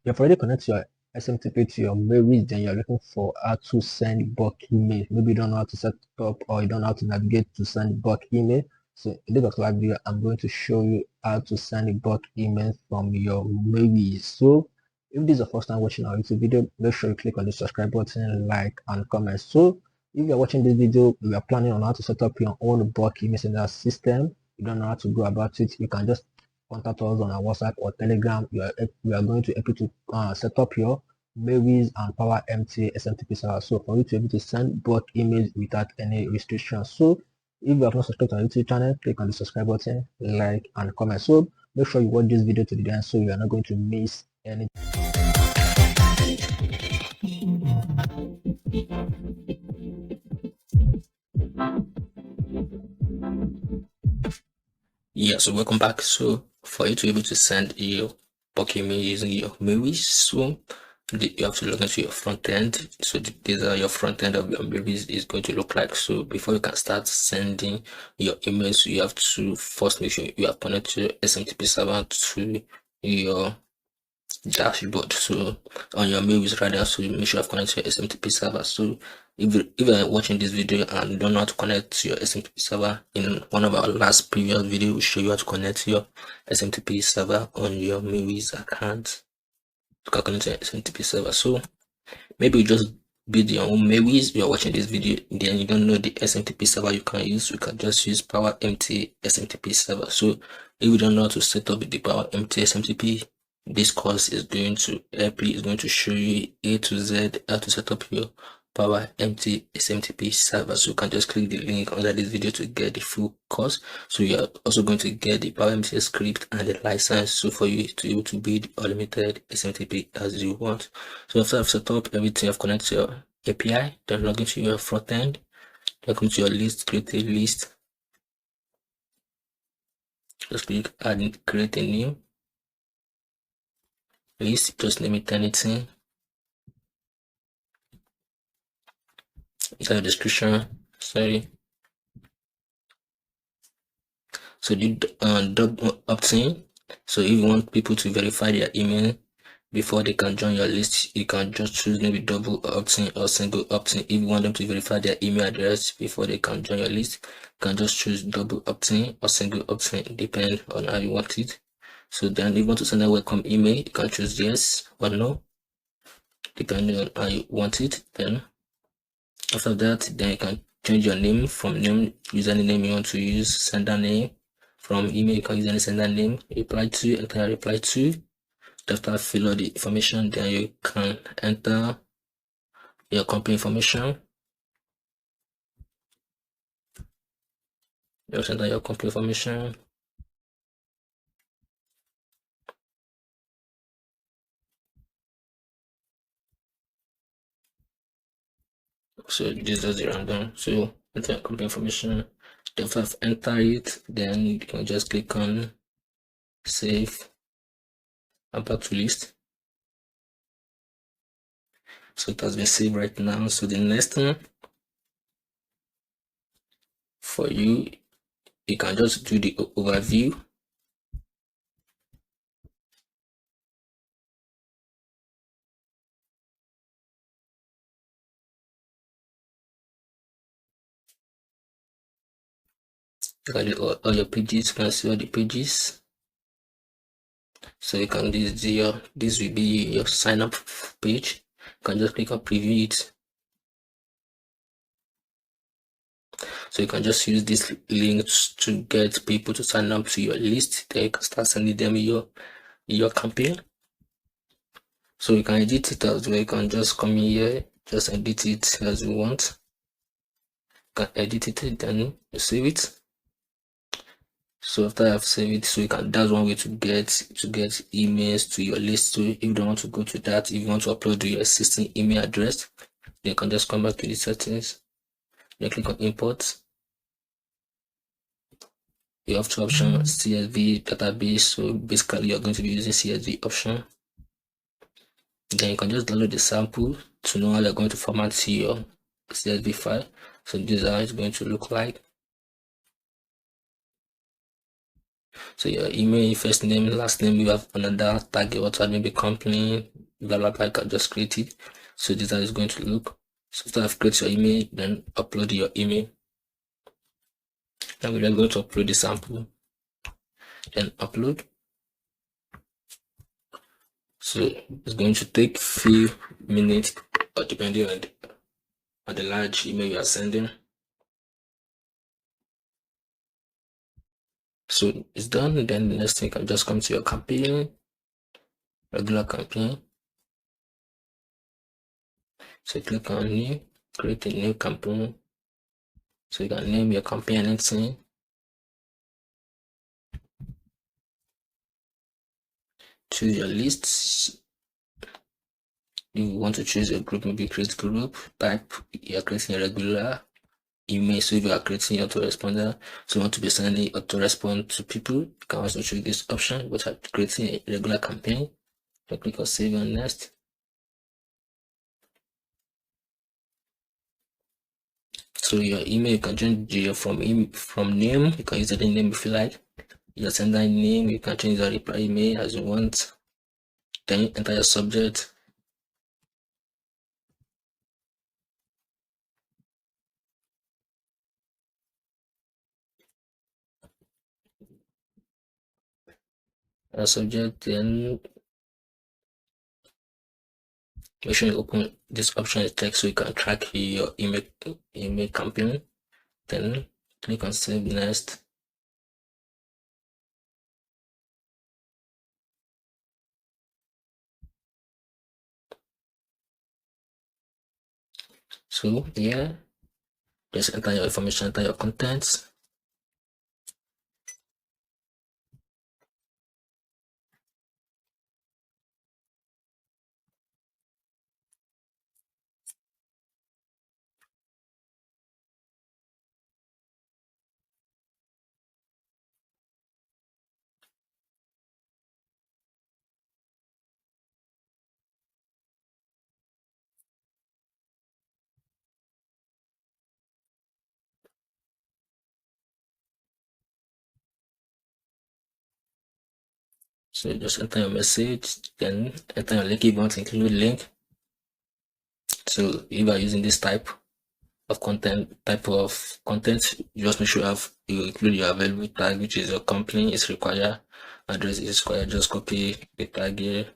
you've already connected your SMTP to your MailWizz, then you're looking for how to send bulk email. Maybe you don't know how to set up, or you don't know how to navigate to send bulk email. So in this particular video, I'm going to show you how to send a bulk email from your MailWizz. So if this is the first time watching our YouTube video, make sure you click on the subscribe button, like, and comment. So if you're watching this video, you are planning on how to set up your own bulk email sender system, you don't know how to go about it, you can just contact us on our WhatsApp or Telegram. We are going to help you to set up your MailWizz and Power MT SMTP server, so for you to be able to send bulk emails without any restrictions. So if you have not subscribed to our YouTube channel, click on the subscribe button, like, and comment. So make sure you watch this video to the end, so you are not going to miss anything. Yeah, so welcome back. So for you to be able to send your bulk email using your MailWizz, so you have to log into your front end. So these are your front end of your MailWizz is going to look like. So before you can start sending your emails, you have to first make sure you have connected your SMTP server to your dashboard. So on your MailWizz rather, so you make sure you have connected your SMTP server. So if you're watching this video and you don't know how to connect your SMTP server, in one of our last previous videos we show you how to connect your SMTP server on your MailWizz account. You can connect your SMTP server. So maybe you just build your own MailWizz. You are watching this video, then you don't know the SMTP server you can use. You can just use Power MT SMTP server. So if you don't know how to set up the Power MT SMTP, this course is going to help you. It's going to show you A to Z how to set up your Power MT SMTP server. So you can just click the link under this video to get the full course. So you are also going to get the Power MT script and the license, so for you to be able to build unlimited SMTP as you want. So after I've set up everything, I've connected your API, then log into your front end, then come to your list, create a list. Just click add, create a new list, just name it anything. The description, sorry. So do double opt-in. So if you want people to verify their email before they can join your list, you can just choose maybe double opt-in or single opt-in. If you want them to verify their email address before they can join your list, you can just choose double opt-in or single opt-in, depending on how you want it. So then if you want to send a welcome email, you can choose yes or no, depending on how you want it. Then after that, then you can change your name from name, use any name you want to use, sender name. From email, you can use any sender name, reply to, enter reply to. After fill out the information, then you can enter your company information. Just enter your company information. So this is the random. So enter your company information. After I've entered it, then you can just click on save and back to list. So it has been saved right now. So the next thing for you, you can just do the overview. You can do all your pages. You can see all the pages. So you can this will be your sign up page. You can just click on preview it. So you can just use this link to get people to sign up to your list. Then you can start sending them your campaign. So you can edit it as well. You can just come here, just edit it as you want. You can edit it, then you save it. So after I've saved it, so you can, that's one way to get emails to your list. So if you don't want to go to that, if you want to upload your existing email address, you can just come back to the settings, then click on import. You have two options, CSV database. So basically you're going to be using CSV option. Then you can just download the sample to know how you're going to format your CSV file. So this is how it's going to look like. So your email, first name, last name, you have another tag, what maybe company, blah blah blah. You can just create it. So this is how it's going to look. So after I've created your email, then upload your email. Now we're going to upload the sample. Then upload. So it's going to take few minutes, or depending on the large email you are sending. So it's done. Then the next thing, you can just come to your campaign, regular campaign. So click on new, create a new campaign. So you can name your campaign anything. Choose your lists. You want to choose a group, maybe create group type. You're creating a regular email. So if you are creating autoresponder, so you want to be sending autorespond to people, you can also choose this option. But I'm creating a regular campaign. So click on save and next. So your email, you can change your from name. You can use any name if you like. Your sender name, you can change the reply email as you want. Then enter your subject. Subject, then make sure you open this option is text so you can track your email campaign. Then click on save next. So yeah, just enter your information, enter your contents. So just enter your message, then enter your link if you want to include link. So if you are using this type of content, you just make sure you include your available tag, which is your company is required, address is required. Just copy the tag here.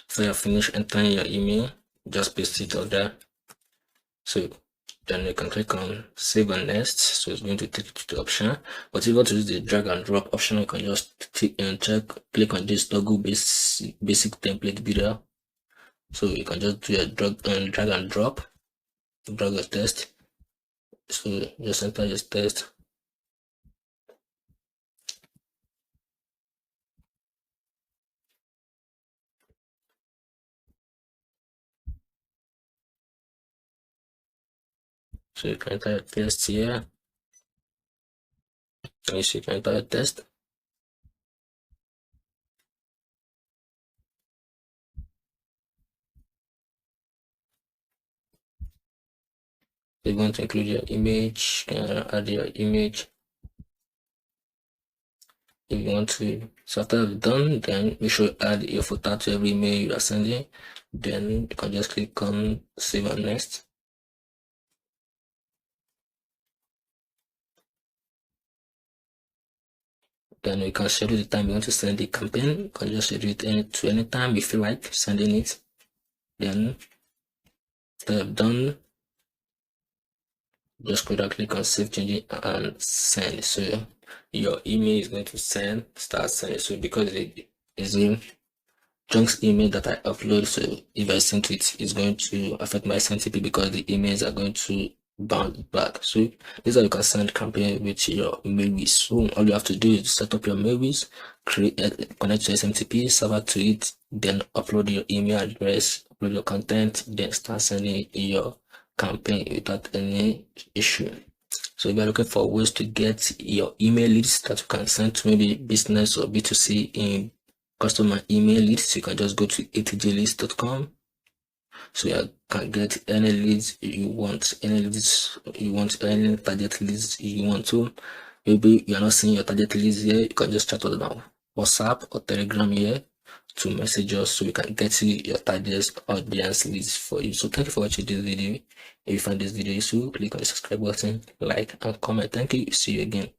So you're finished entering your email, just paste it on there. So then you can click on save and next. So it's going to take you to the option. But if you want to use the drag and drop option, you can just click on this toggle basic template builder. So you can just do a drag and drop, drag a test. So just enter this test. So you can enter a test here. Yes, you can enter a test. If you want to include your image, you can add your image. If you want to, so after you've done, then we should add your photo to every email you are sending. Then you can just click on save and next. Then we can schedule the time you want to send the campaign. You can just schedule it to any time you feel like sending it. Then after you've done, just click on save changes and send. So your email is going to start sending. So because it is in Junk's email that I upload, so if I send it, it's going to affect my SNTP because the emails are going to bounce back. So this is how you can send campaign with your MailWizz. So all you have to do is set up your MailWizz, connect your SMTP server to it, then upload your email address, upload your content, then start sending your campaign without any issue. So if you're looking for ways to get your email leads that you can send to maybe business or B2C in customer email leads, you can just go to atglist.com. So you can get any leads you want, any target leads you want to. Maybe you're not seeing your target list here, you can just chat us on WhatsApp or Telegram here to message us so we can get you your target audience list for you. So thank you for watching this video. If you find this video useful, click on the subscribe button, like and comment. Thank you. See you again.